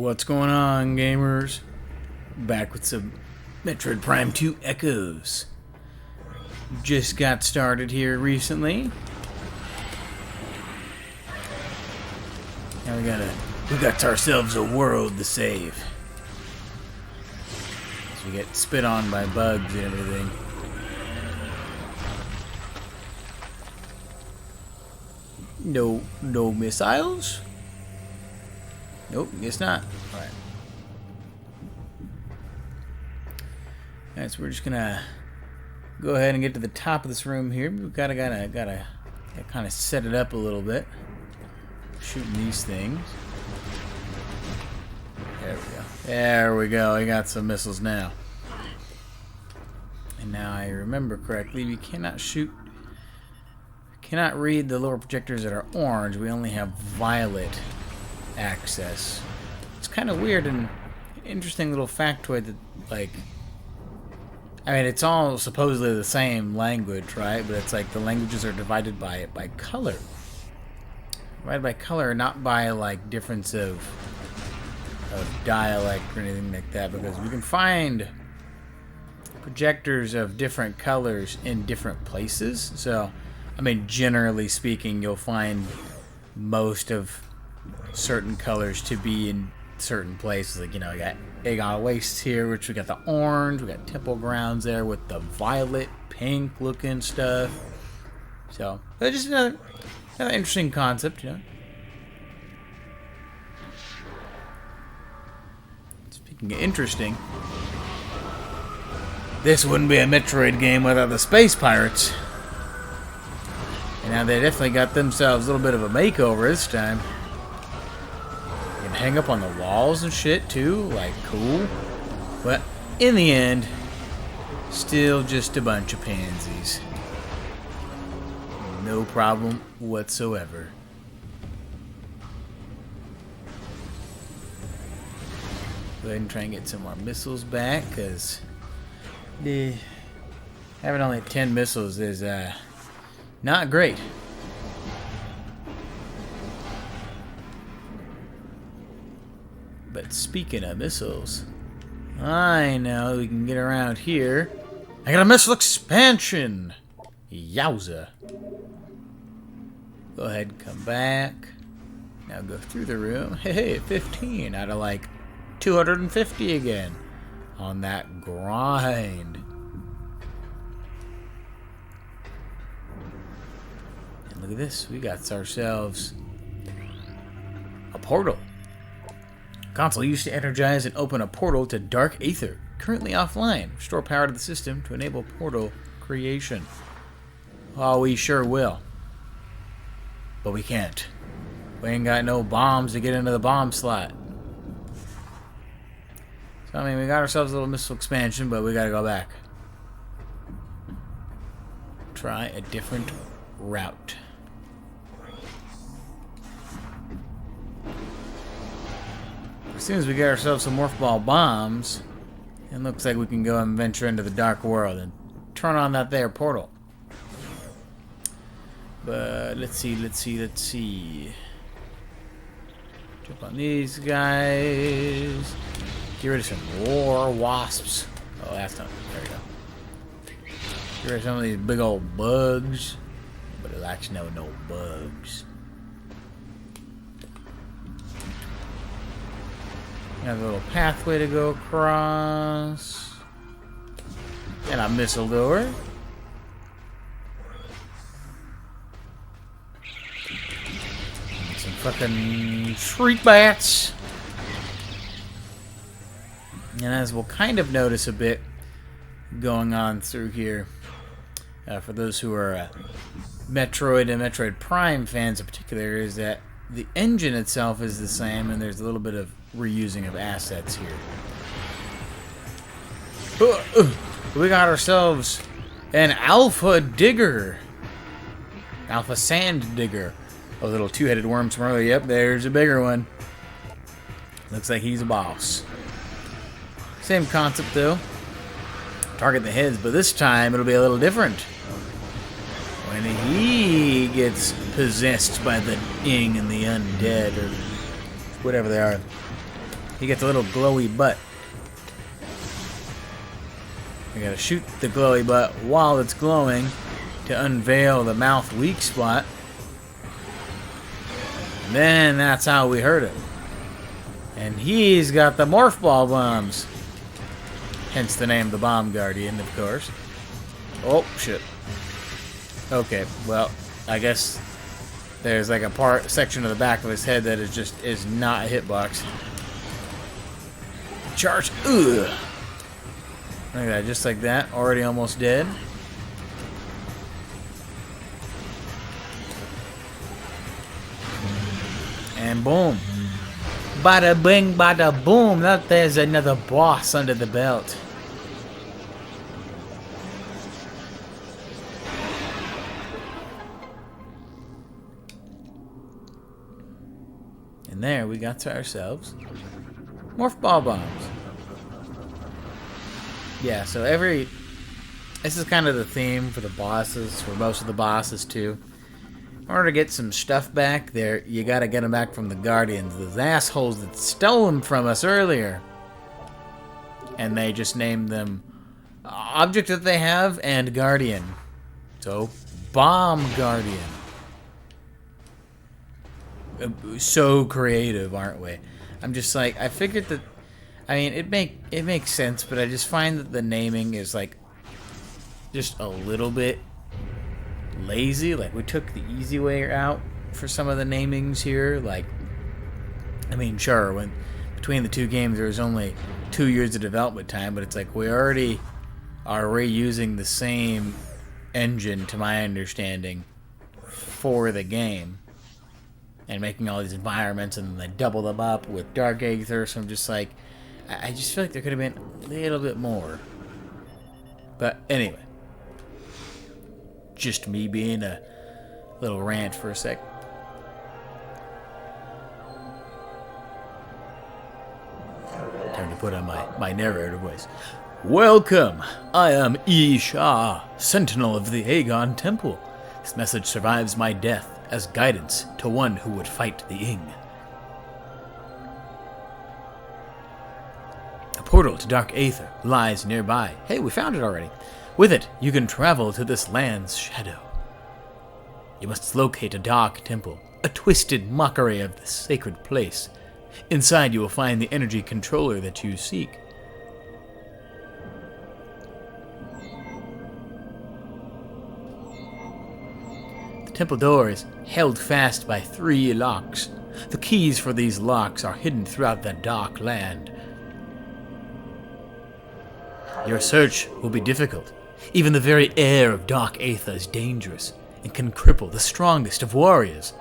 What's going on, gamers? Back with some Metroid Prime 2 Echoes. Just got started here recently. Now we got ourselves a world to save. So we get spit on by bugs and everything. No missiles? Nope, guess not. Alright. Alright, so we're just gonna go ahead and get to the top of this room here. We've gotta kind of set it up a little bit. Shooting these things. There we go. There we go. I got some missiles now. And now I remember correctly, we cannot shoot. Cannot read the lower projectors that are orange. We only have violet access. It's kind of weird and interesting little factoid that, like, I mean, it's all supposedly the same language, right? But it's like the languages are divided by color. Divided by color, not by like difference of dialect or anything like that, because we can find projectors of different colors in different places. So, I mean, generally speaking, you'll find most of certain colors to be in certain places. Like, you know, you got Egg on Waste here, which we got the orange. We got Temple Grounds there with the violet, pink looking stuff. So, that's just another interesting concept, you know. Speaking of interesting, this wouldn't be a Metroid game without the space pirates. And now they definitely got themselves a little bit of a makeover this time. You can hang up on the walls and shit too, like cool. But in the end, still just a bunch of pansies. No problem whatsoever. Go ahead and try and get some more missiles back, because having only 10 missiles is not great. But speaking of missiles, I know we can get around here. I got a missile expansion! Yowza. Go ahead and come back. Now go through the room. Hey, 15 out of like 250 again. On that grind. And look at this. We got ourselves a portal. Console used to energize and open a portal to Dark Aether. Currently offline. Restore power to the system to enable portal creation. Oh, we sure will. But we can't. We ain't got no bombs to get into the bomb slot. So, I mean, we got ourselves a little missile expansion, but we gotta go back. Try a different route. As soon as we get ourselves some Morph Ball bombs, it looks like we can go and venture into the dark world and turn on that there portal. But let's see. Jump on these guys. Get rid of some war wasps. Oh, that's not. There we go. Get rid of some of these big old bugs. But it likes no bugs. Have a little pathway to go across. And a missile door. And some fucking shriek bats. And as we'll kind of notice a bit going on through here, for those who are Metroid and Metroid Prime fans in particular, is that the engine itself is the same, and there's a little bit of reusing of assets here. We got ourselves an Alpha Digger. Alpha Sand Digger. Those little two-headed worms from earlier. Yep, there's a bigger one. Looks like he's a boss. Same concept though. Target the heads, but this time it'll be a little different. When he gets possessed by the Ing and the undead, or whatever they are. He gets a little glowy butt. We gotta shoot the glowy butt while it's glowing to unveil the mouth weak spot. And then that's how we hurt him. And he's got the morph ball bombs. Hence the name, the Bomb Guardian, of course. Oh, shit. Okay, well, I guess there's like a section of the back of his head that is not a hitbox. Charge. Ugh. Look at that, just like that. Already almost dead. And boom. Bada bing, bada boom. That there's another boss under the belt. And there we got to ourselves morph ball bombs. Yeah, so this is kind of the theme for the bosses, for most of the bosses too. In order to get some stuff back there, you gotta get them back from the Guardians, those assholes that stole them from us earlier. And they just named them Object that they have and Guardian. So, Bomb Guardian. So creative, aren't we? I'm just like, I figured that, I mean, it makes sense, but I just find that the naming is like just a little bit lazy. Like, we took the easy way out for some of the namings here. Like, I mean, sure, when between the two games there was only 2 years of development time, but it's like we already are reusing the same engine, to my understanding, for the game. And making all these environments, and then they double them up with Dark Aether. So I'm just like, I just feel like there could have been a little bit more. But anyway, just me being a little rant for a sec. Time to put on my narrator voice. Welcome, I am Isha, Sentinel of the Aegon Temple. This message survives my death as guidance to one who would fight the Ing. A portal to Dark Aether lies nearby. Hey, we found it already. With it, you can travel to this land's shadow. You must locate a dark temple, a twisted mockery of the sacred place. Inside you will find the energy controller that you seek. The temple door is held fast by 3 locks. The keys for these locks are hidden throughout that dark land. Your search will be difficult. Even the very air of Dark Aether is dangerous and can cripple the strongest of warriors.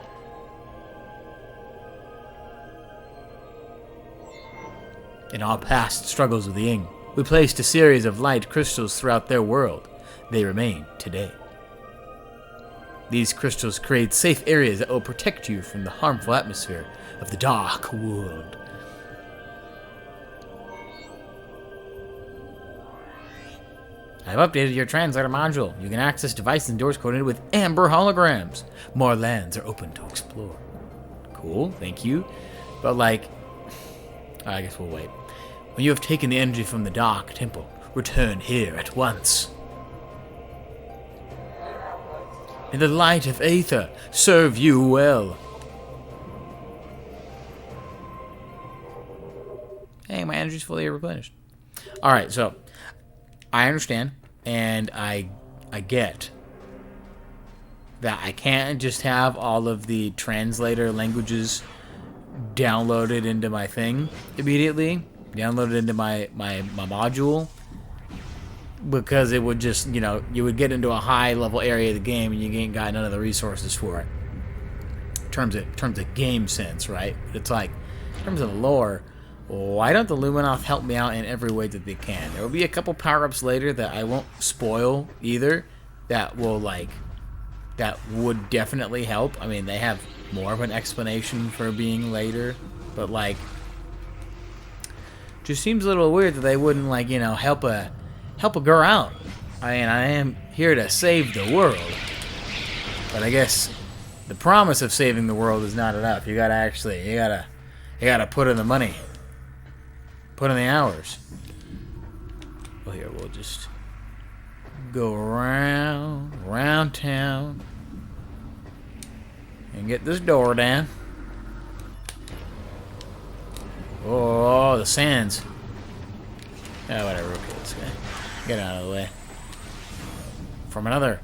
In our past struggles with the Ing, we placed a series of light crystals throughout their world. They remain today. These crystals create safe areas that will protect you from the harmful atmosphere of the dark world. I've updated your translator module. You can access devices and doors coordinated with amber holograms. More lands are open to explore. Cool, thank you. But like, I guess we'll wait. When you have taken the energy from the Dark Temple, return here at once. And the light of Aether serve you well. Hey, my energy's fully replenished. Alright, so I understand and I get that I can't just have all of the translator languages downloaded into my thing immediately, downloaded into my module. Because it would just, you know, you would get into a high level area of the game and you ain't got none of the resources for it. In terms of game sense, right? It's like, in terms of lore, why don't the Luminoth help me out in every way that they can? There will be a couple power-ups later that I won't spoil either, that will that would definitely help. I mean, they have more of an explanation for being later, but like, just seems a little weird that they wouldn't, like, you know, help a girl out. I mean, I am here to save the world. But I guess the promise of saving the world is not enough. You gotta put in the money. put in the hours. Well, here, we'll just go around town, and get this door down. Oh, the sands. Oh, whatever. Okay, this guy. Get out of the way. From another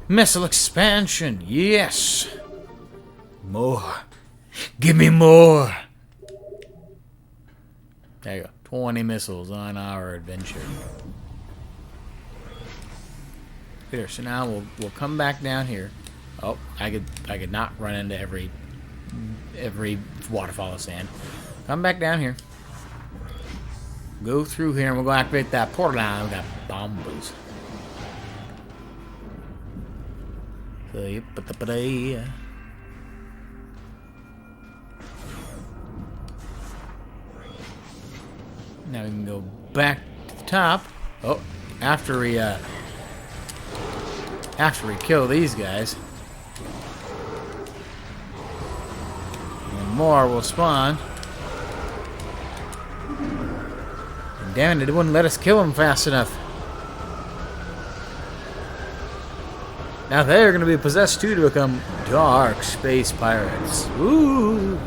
missile expansion. Yes. More. Give me more. There you go. 20 missiles on our adventure. Here, so now we'll come back down here. Oh, I could not run into every waterfall of sand. Come back down here. Go through here and we'll go activate that portal now. We got bombs. Now we can go back to the top. Oh, after we kill these guys. And more will spawn. And damn it, it wouldn't let us kill them fast enough. Now they're gonna be possessed too to become dark space pirates. Ooh.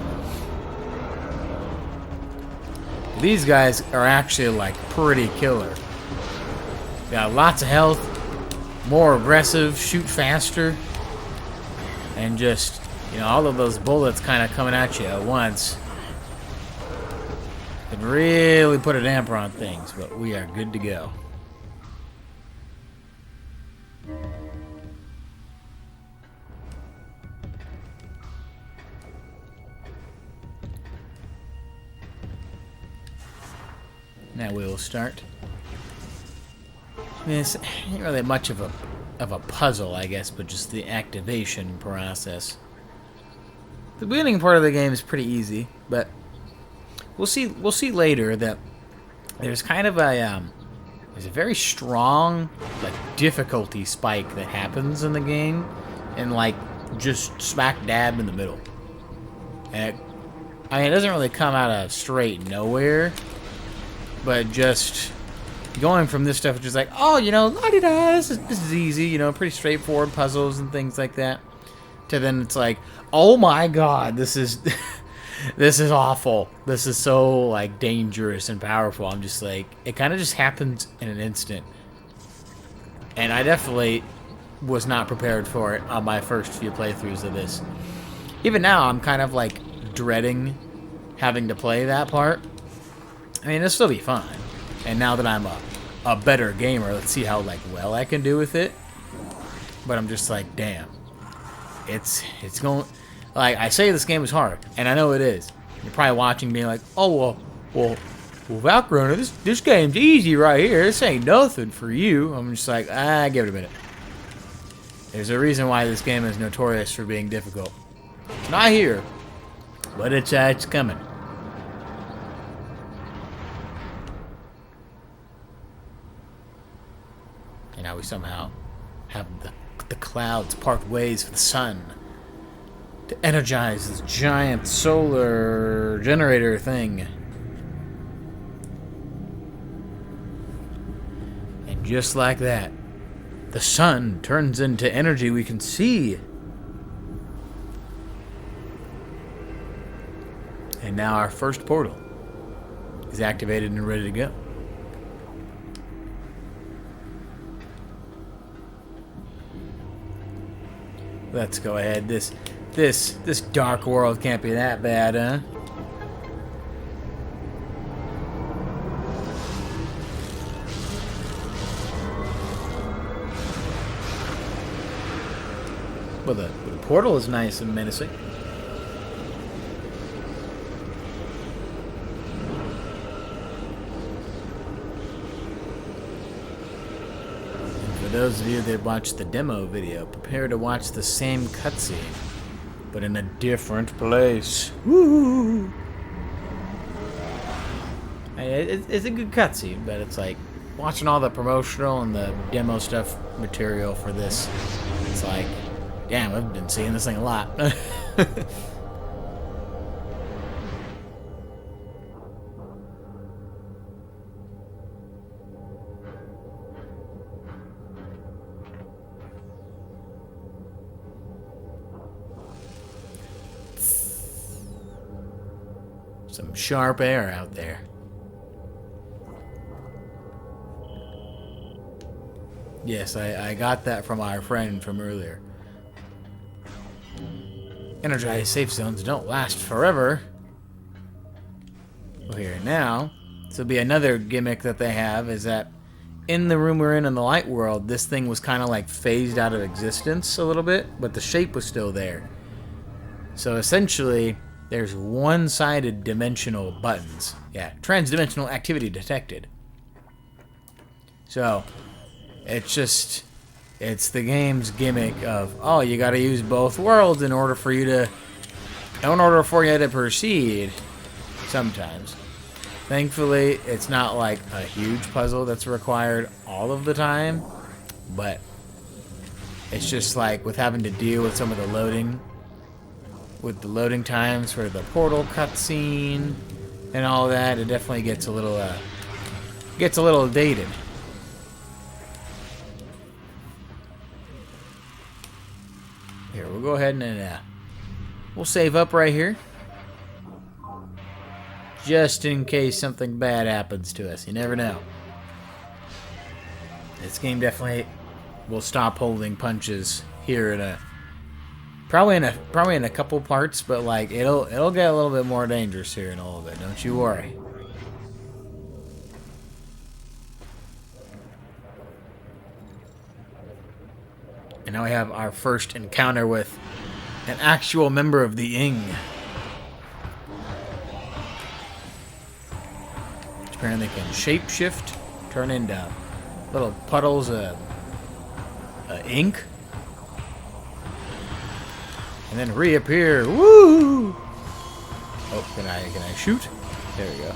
These guys are actually like pretty killer. Got lots of health, more aggressive, shoot faster, and just, you know, all of those bullets kind of coming at you at once can really put a damper on things, but we are good to go. Now we will start. I mean, it's not really much of a puzzle, I guess, but just the activation process. The beginning part of the game is pretty easy, but we'll see later that there's kind of a there's a very strong like difficulty spike that happens in the game, and like just smack dab in the middle. And I mean, it doesn't really come out of straight nowhere. But just going from this stuff, which is like, oh, you know, la-di-da, this is easy, you know, pretty straightforward puzzles and things like that, to then it's like, oh my god, this is this is awful. This is so like dangerous and powerful. I'm just like, it kind of just happens in an instant, and I definitely was not prepared for it on my first few playthroughs of this. Even now, I'm kind of like dreading having to play that part. I mean, it'll still be fun. And now that I'm a better gamer, let's see how like well I can do with it. But I'm just like, damn. It's going, like, I say this game is hard, and I know it is. You're probably watching being like, oh well Valkrona, this game's easy right here. This ain't nothing for you. I'm just like, give it a minute. There's a reason why this game is notorious for being difficult. It's not here, but it's coming. Now we somehow have the clouds part ways for the sun to energize this giant solar generator thing. And just like that, the sun turns into energy we can see. And now our first portal is activated and ready to go. Let's go ahead. This dark world can't be that bad, huh? Well, the portal is nice and menacing. For those of you that watched the demo video, prepare to watch the same cutscene, but in a different place. Woo! It's a good cutscene, but it's like watching all the promotional and the demo stuff material for this. It's like, damn, I've been seeing this thing a lot. Some sharp air out there. Yes, I got that from our friend from earlier. Energized safe zones don't last forever. Well, here now, this will be another gimmick that they have, is that in the room we're in the light world, this thing was kind of like phased out of existence a little bit, but the shape was still there. So essentially, there's one-sided dimensional buttons. Yeah, transdimensional activity detected. So, it's the game's gimmick of, oh, you gotta use both worlds in order for you to proceed. Sometimes. Thankfully, it's not like a huge puzzle that's required all of the time, but it's just like with having to deal with some of the loading, with the loading times for the portal cutscene and all that, it definitely gets a little dated. Here, we'll go ahead and we'll save up right here. Just in case something bad happens to us. You never know. This game definitely will stop holding punches here in a probably in a couple parts, but like it'll get a little bit more dangerous here in a little bit. Don't you worry. And now we have our first encounter with an actual member of the Ing. Apparently can shapeshift, turn into little puddles of ink, and then reappear. Woo! Oh, can I shoot? There we go.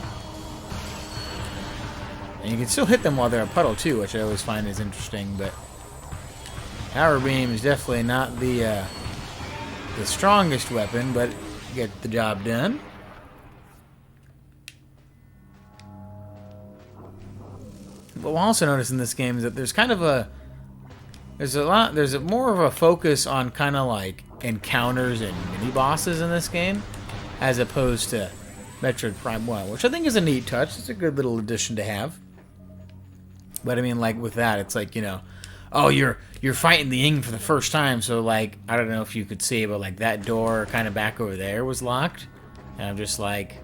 And you can still hit them while they're a puddle too, which I always find is interesting. But Power Beam is definitely not the strongest weapon, but get the job done. What we'll also notice in this game is that there's kind of there's more of a focus on kind of like encounters and mini bosses in this game, as opposed to Metroid Prime 1, which I think is a neat touch. It's a good little addition to have. But I mean, like with that, it's like, you know, oh, you're fighting the Ing for the first time, so like I don't know if you could see, but like that door kind of back over there was locked, and I'm just like,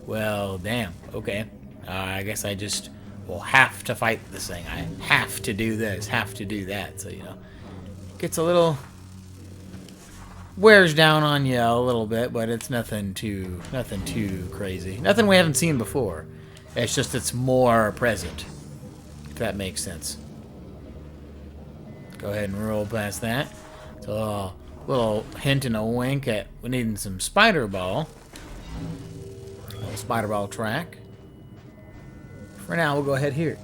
well, damn, okay, I guess I just will have to fight this thing. I have to do this, have to do that. So, you know, gets a little, wears down on you a little bit, but it's nothing too crazy. Nothing we haven't seen before. It's just it's more present, if that makes sense. Go ahead and roll past that. So a little hint and a wink at we needing some spider ball. A little spider ball track. For now, we'll go ahead here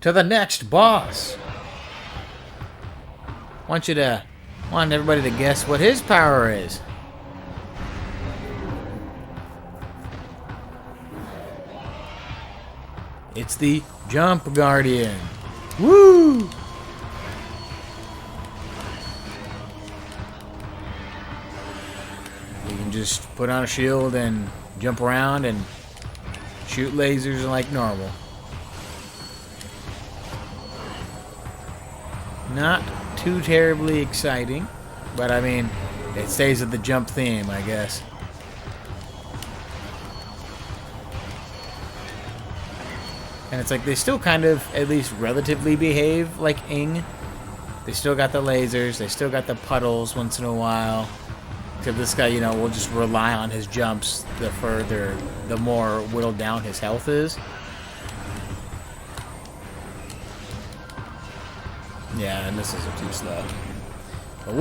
to the next boss. Want everybody to guess what his power is. It's the Jump Guardian. Woo! You can just put on a shield and jump around and shoot lasers like normal. Not too terribly exciting, but I mean, it stays with the jump theme, I guess. And it's like they still kind of, at least relatively, behave like Ing. They still got the lasers, they still got the puddles once in a while. Except this guy, you know, will just rely on his jumps the more whittled down his health is. Yeah, and this isn't too slow. But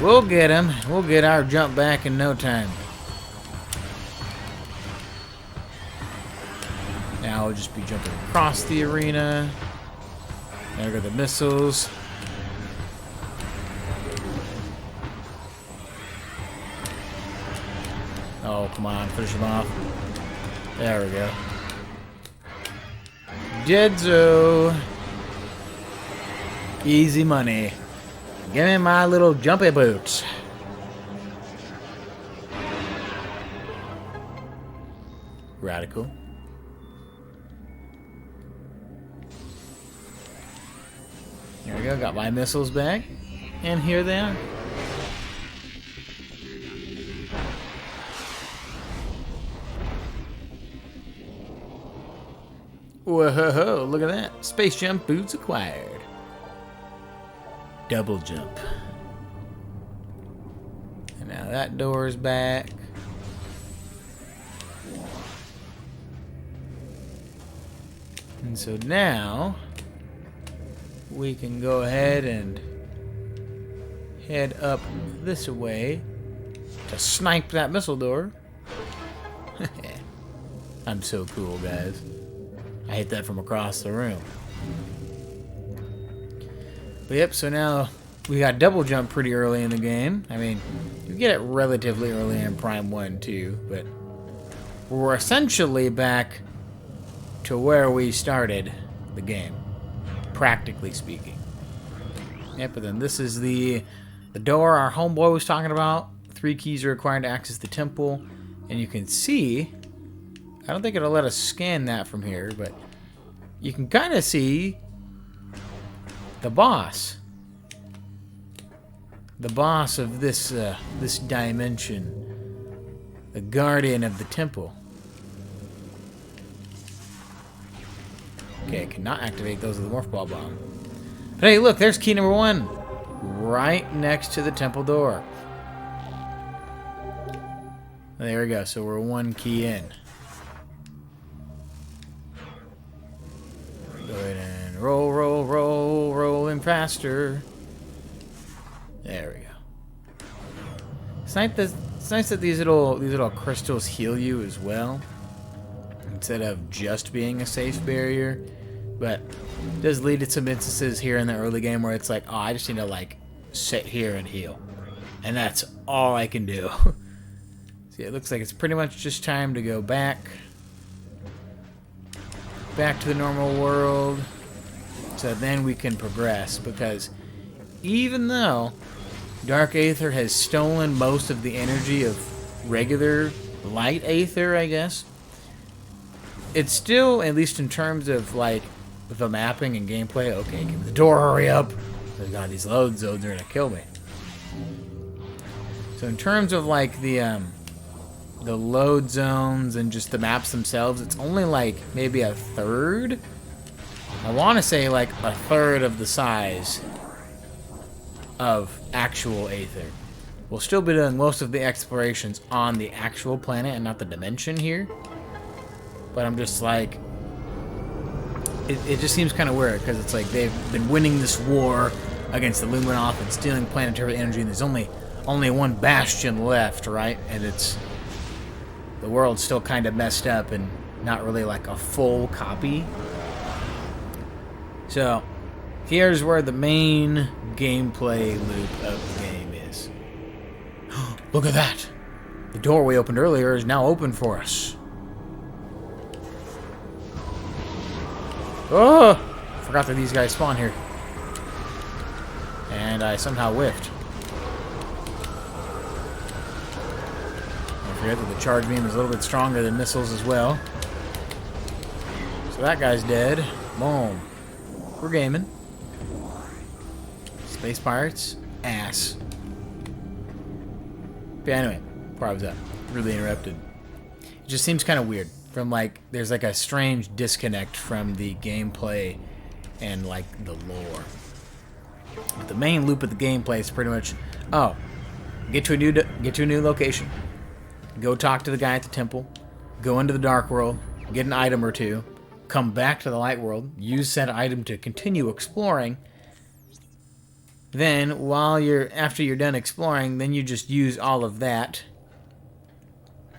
we'll get him. We'll get our jump back in no time. Now we'll just be jumping across the arena. There go the missiles. Oh, come on, finish him off. There we go. Deadzo. Easy money. Give me my little jumpy boots. radical. There we go, got my missiles back. And here they are. Whoa, look at that. Space jump boots acquired. Double jump. And now that door is back. And so now we can go ahead and head up this way to snipe that missile door. I'm so cool, guys. I hit that from across the room. But yep, so now we got double jump pretty early in the game. I mean, you get it relatively early in Prime 1 too, but we're essentially back to where we started the game, practically speaking. Yep, but then this is the door our homeboy was talking about. 3 keys are required to access the temple, and you can see, I don't think it'll let us scan that from here, but you can kind of see the boss. The boss of this this dimension. The guardian of the temple. Okay, I cannot activate those with the morph ball bomb. But hey, look, there's key number 1. Right next to the temple door. There we go, so we're 1 key in. Go ahead and roll, roll, roll, rolling faster. There we go. It's nice that these little crystals heal you as well, instead of just being a safe barrier. But it does lead to some instances here in the early game where it's like, oh, I just need to like sit here and heal, and that's all I can do. See, it looks like it's pretty much just time to go back to the normal world, so then we can progress, because even though Dark Aether has stolen most of the energy of regular light Aether, I guess, it's still, at least in terms of like the mapping and gameplay, okay, give me the door, hurry up. Oh god, these load zones are gonna kill me. So in terms of like the load zones and just the maps themselves, it's only like maybe a third. I want to say like a third of the size of actual Aether. We'll still be doing most of the explorations on the actual planet and not the dimension here. But I'm just like, it just seems kind of weird, because it's like they've been winning this war against the Luminoth and stealing planetary energy, and there's only one bastion left, right? And it's, the world's still kind of messed up and not really like a full copy. So here's where the main gameplay loop of the game is. Look at that! The door we opened earlier is now open for us. Oh! Forgot that these guys spawn here. And I somehow whiffed. Don't forget that the charge beam is a little bit stronger than missiles as well. So that guy's dead. Boom. We're gaming. Space Pirates. Ass. But anyway, before I was up, really interrupted. It just seems kind of weird. From like, there's like a strange disconnect from the gameplay and like the lore. But the main loop of the gameplay is pretty much, oh, get to a new location, go talk to the guy at the temple, go into the dark world, get an item or two, come back to the light world, use said item to continue exploring. Then after you're done exploring, then you just use all of that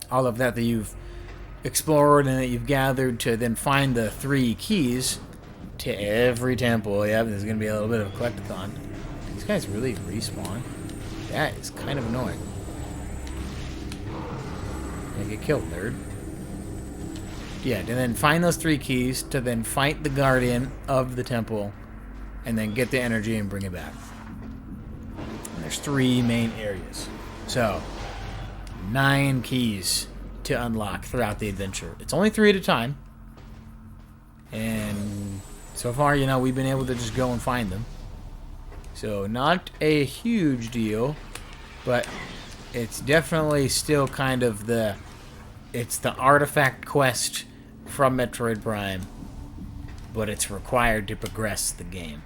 that you've explored and that you've gathered to then find the 3 keys to every temple. Yeah, there's going to be a little bit of a collectathon. These guys really respawn. That is kind of annoying. I get killed, nerd. Yeah, and then find those 3 keys to then fight the guardian of the temple and then get the energy and bring it back. And there's 3 main areas. So, 9 keys to unlock throughout the adventure. It's only 3 at a time. And so far, you know, we've been able to just go and find them. So not a huge deal, but it's definitely still kind of it's the artifact quest from Metroid Prime, but it's required to progress the game.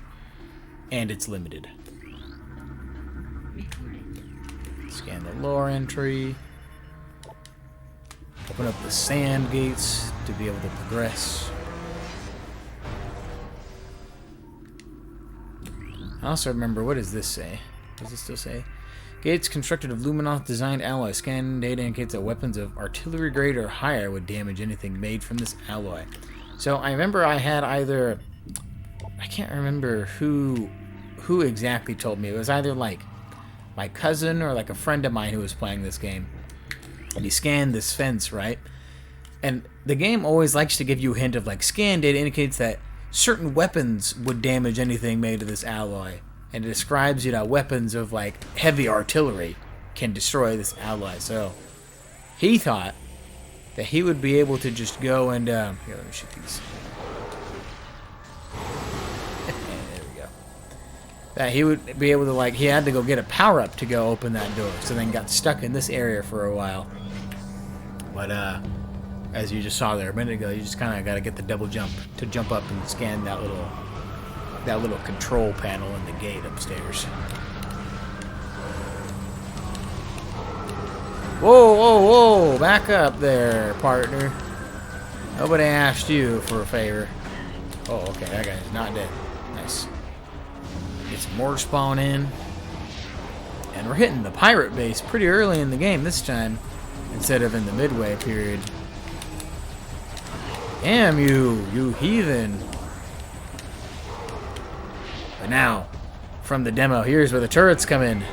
And it's limited. Scan the lore entry. Open up the sand gates to be able to progress. I also remember, what does this say? Does it still say? Gates constructed of Luminoth-designed alloy. Scan data indicates that weapons of artillery grade or higher would damage anything made from this alloy. So I remember I had either... I can't remember who exactly told me. It was either like my cousin or like a friend of mine who was playing this game. And he scanned this fence, right? And the game always likes to give you a hint of like, scan data indicates that certain weapons would damage anything made of this alloy. And it describes, you know, weapons of like heavy artillery can destroy this alloy. So he thought that he would be able to just go and here, let me shoot these. There we go. That he would be able to, like, he had to go get a power up to go open that door. So then got stuck in this area for a while. But as you just saw there a minute ago, you just kind of got to get the double jump to jump up and scan that little control panel in the gate upstairs. Whoa, whoa, whoa! Back up there, partner. Nobody asked you for a favor. Oh, okay, that guy's not dead. Nice. Get some more spawn in. And we're hitting the pirate base pretty early in the game this time, instead of in the midway period. Damn you heathen. But now, from the demo, here's where the turrets come in.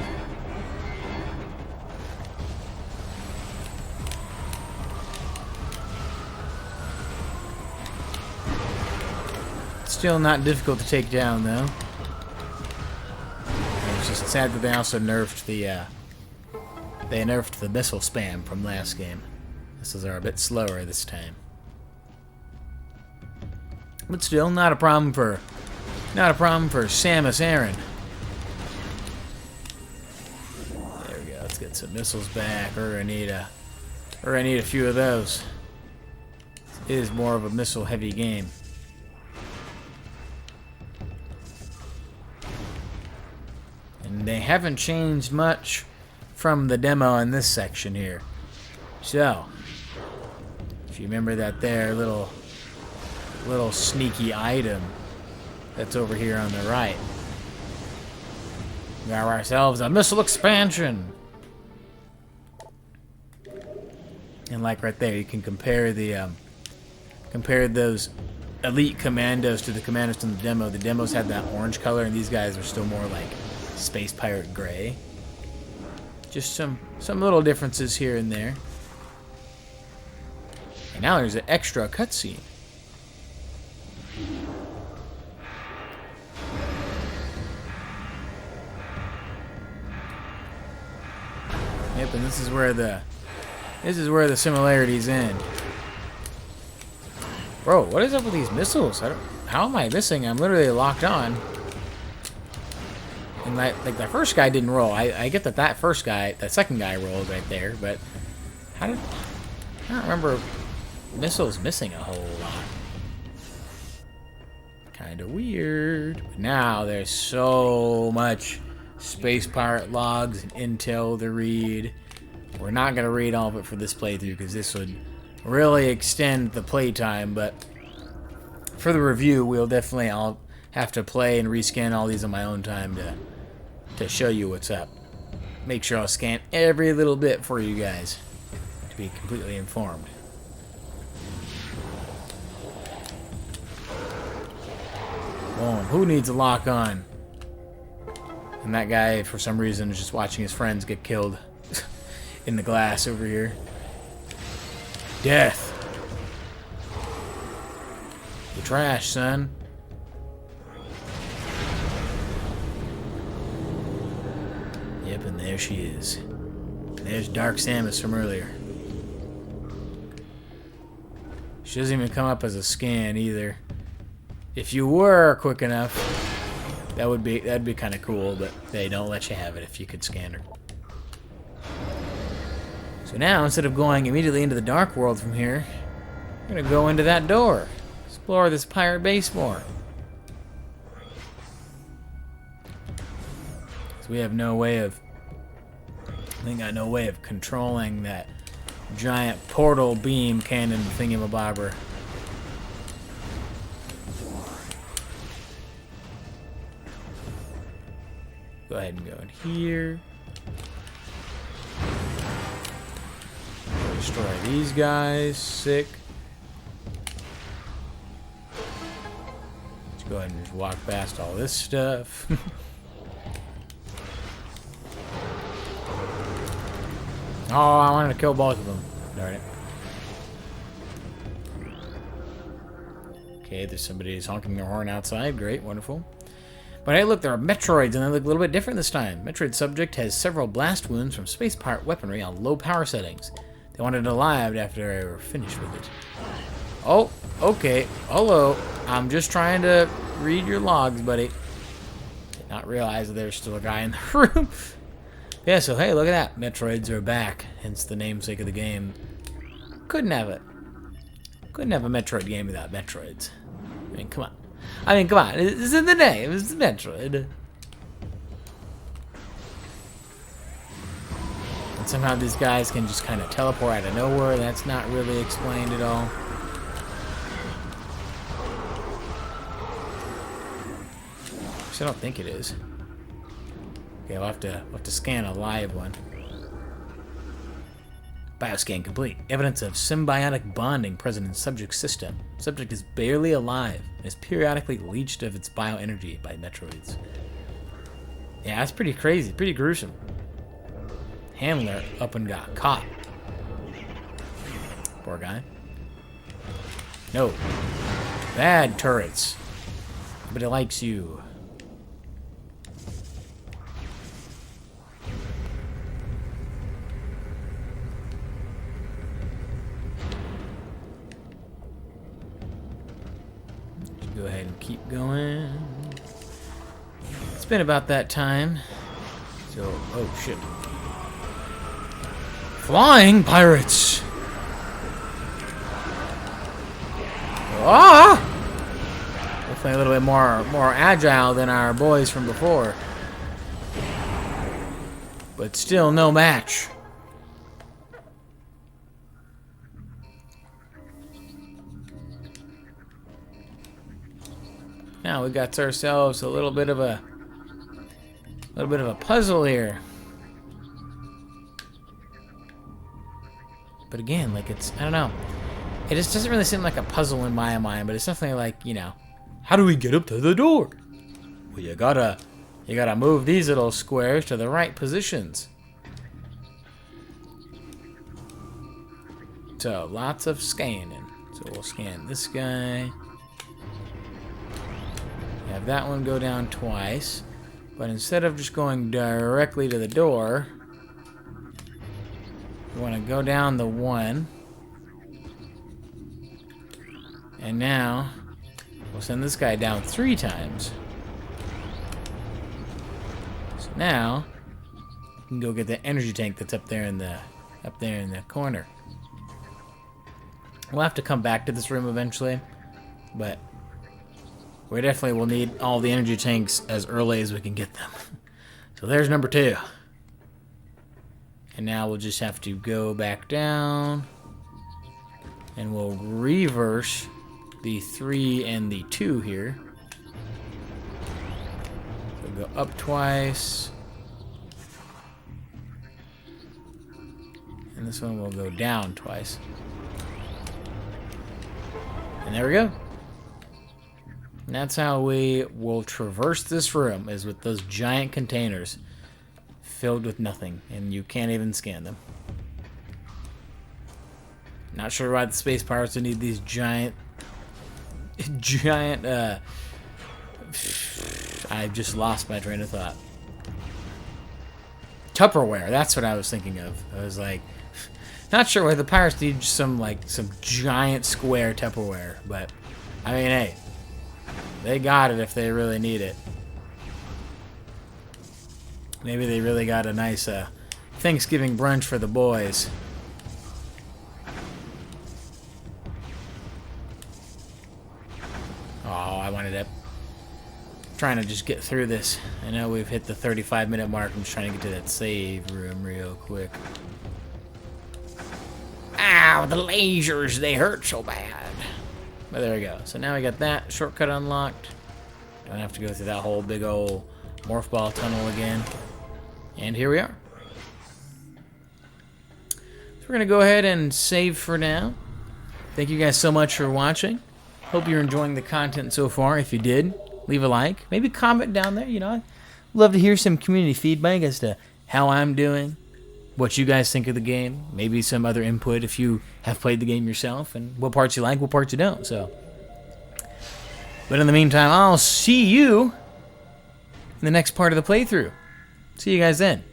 Still not difficult to take down, though. It's just sad that they also nerfed the missile spam from last game. Missiles are a bit slower this time. But still, not a problem for Samus Aran. There we go. Let's get some missiles back. I need a few of those. It is more of a missile-heavy game. And they haven't changed much from the demo in this section here. So, if you remember that there little sneaky item that's over here on the right, we got ourselves a missile expansion. And like right there, you can compare those elite commandos to the commandos in the demo. The demos had that orange color, and these guys are still more like space pirate gray. Just some little differences here and there. And now there's an extra cutscene. Yep, and this is where the similarities end. Bro, what is up with these missiles? How am I missing? I'm literally locked on. And like the first guy didn't roll. I get that second guy rolled right there, but I don't remember missiles missing a whole lot. Kinda weird. But now there's so much space pirate logs and intel to read. We're not gonna read all of it for this playthrough because this would really extend the playtime, but for the review I'll have to play and rescan all these on my own time to show you what's up. Make sure I'll scan every little bit for you guys to be completely informed. Boom. Who needs a lock on? And that guy, for some reason, is just watching his friends get killed in the glass over here. Death. The trash, son. Yep, and there she is. There's Dark Samus from earlier. She doesn't even come up as a scan either. If you were quick enough, that'd be kind of cool, but they don't let you have it if you could scan her. So now, instead of going immediately into the dark world from here, we're gonna go into that door. Explore this pirate base more. So we have no way of... I think I got no way of controlling that giant portal beam cannon thingamabobber. Go ahead and go in here. Destroy these guys. Sick. Let's go ahead and just walk past all this stuff. Oh, I wanted to kill both of them. Darn it. Okay, there's somebody who's honking their horn outside. Great, wonderful. But hey, look, there are Metroids, and they look a little bit different this time. Metroid subject has several blast wounds from space pirate weaponry on low power settings. They wanted it alive after I were finished with it. Oh, okay. Hello. I'm just trying to read your logs, buddy. Did not realize that there's still a guy in the room. Yeah, so hey, look at that. Metroids are back, hence the namesake of the game. Couldn't have it. Couldn't have a Metroid game without Metroids. I mean, come on. It's in the name. It's Metroid. And somehow these guys can just kind of teleport out of nowhere. That's not really explained at all. Actually, I don't think it is. Okay, we'll have to scan a live one. Bioscan complete. Evidence of symbiotic bonding present in subject's system. Subject is barely alive and is periodically leached of its bioenergy by Metroids. Yeah, that's pretty crazy, pretty gruesome. Handler up and got caught. Poor guy. No. Bad turrets. Nobody likes you. Go ahead and keep going. It's been about that time. So, oh shit. Flying pirates! Ah! Definitely a little bit more agile than our boys from before. But still no match. Now we got ourselves a little bit of a puzzle here. But again, like I don't know. It just doesn't really seem like a puzzle in my mind, but it's definitely like, you know, how do we get up to the door? Well, you gotta move these little squares to the right positions. So lots of scanning. So we'll scan this guy. Have that one go down twice, but instead of just going directly to the door, we want to go down the one, and now we'll send this guy down 3 times. So now we can go get the energy tank that's up there in the corner. We'll have to come back to this room eventually, but we definitely will need all the energy tanks as early as we can get them. So there's number 2. And now we'll just have to go back down. And we'll reverse the 3 and the 2 here. We'll go up twice. And this one will go down twice. And there we go. And that's how we will traverse this room, is with those giant containers filled with nothing, and you can't even scan them. Not sure why the space pirates would need these giant I just lost my train of thought. Tupperware, that's what I was thinking of. I was like, Not sure why the pirates need some giant square Tupperware, but I mean, hey, they got it if they really need it. Maybe they really got a nice Thanksgiving brunch for the boys. Oh, I wanted to... Trying to just get through this. I know we've hit the 35-minute mark. I'm just trying to get to that save room real quick. Ow, the lasers, they hurt so bad. But there we go. So now we got that shortcut unlocked. Don't have to go through that whole big old morph ball tunnel again. And here we are. So we're going to go ahead and save for now. Thank you guys so much for watching. Hope you're enjoying the content so far. If you did, leave a like. Maybe comment down there. You know, I'd love to hear some community feedback as to how I'm doing, what you guys think of the game, maybe some other input if you have played the game yourself, and what parts you like, what parts you don't. So, but in the meantime, I'll see you in the next part of the playthrough. See you guys then.